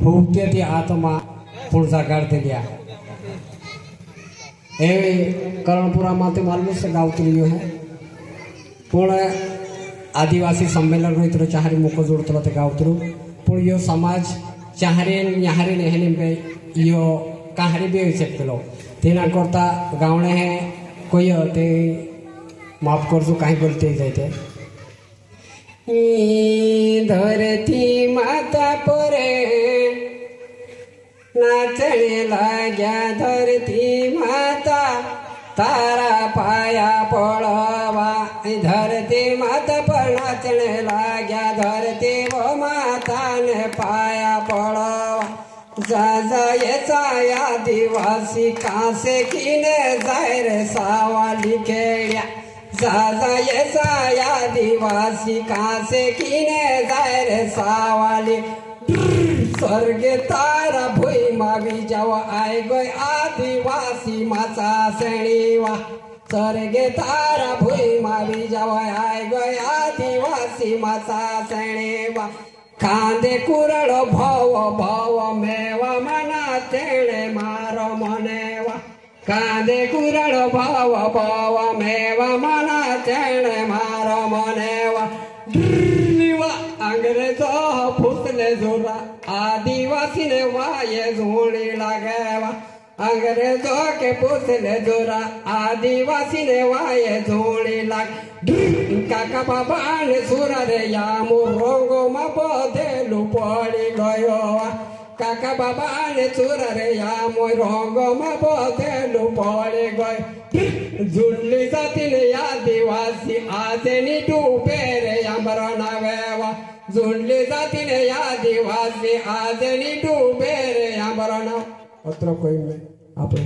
हुबते ती आत्मा पुढचा काढतेल्या ए करणपुरा माते मालूम से गाँव तुलियो है पुण आदिवासी सम्मेलन होइतरो चाहरी मुख जोड़तलो ते गाँव तुरु पुण यो समाज चाहरे याहरे नेहने पे यो कहारी भी होई सकतलो तेना करता गावणे है कोई ते माफ करजो काही बोलते जाते धरती माता परे नाचने लाग्या धरती माता तारा पाया पड़वा धरती माता पर नाचने लाग्या धरती वो माता ने पाया पड़वा जा ये चाया आदिवासी कासे किने जायर सावाली खेड़िया जा ये चाया आदिवासी कासे किने जायर सावाली स्वर्ग तारा भुई मावी जावा आय गय आदिवासी माचा सणीवा स्वर्ग तारा भुई मावी जावा आय गय आदिवासी माचा सणीवा कांदे कुरड़ो भाव भाव मेवा मना तेणे मारो मनेवा कांदे कुरड़ो भाव भाव मेवा मना तेणे मारो मनेवा अंग्रेजो फुसले जोरा आदिवासी ने वाये जोड़ी लगेवा अंग्रेजो के फुसले जोरा आदिवासी ने वाये जोड़ी लग काका बाबा ने सुरा रे या मुरोंगो मा बदेलु पड़ी गयो काका बाबा ने सुरा रे या मुरोंगो मा बदेलु पड़ी गयो जुल्ली जाती ने आदिवासी आते नी डूबे रे अमरो नवेवा जुल्ली जाती ने आदिवासी आते नी डूबे रे अमरो न अत्र कोई में आप लोग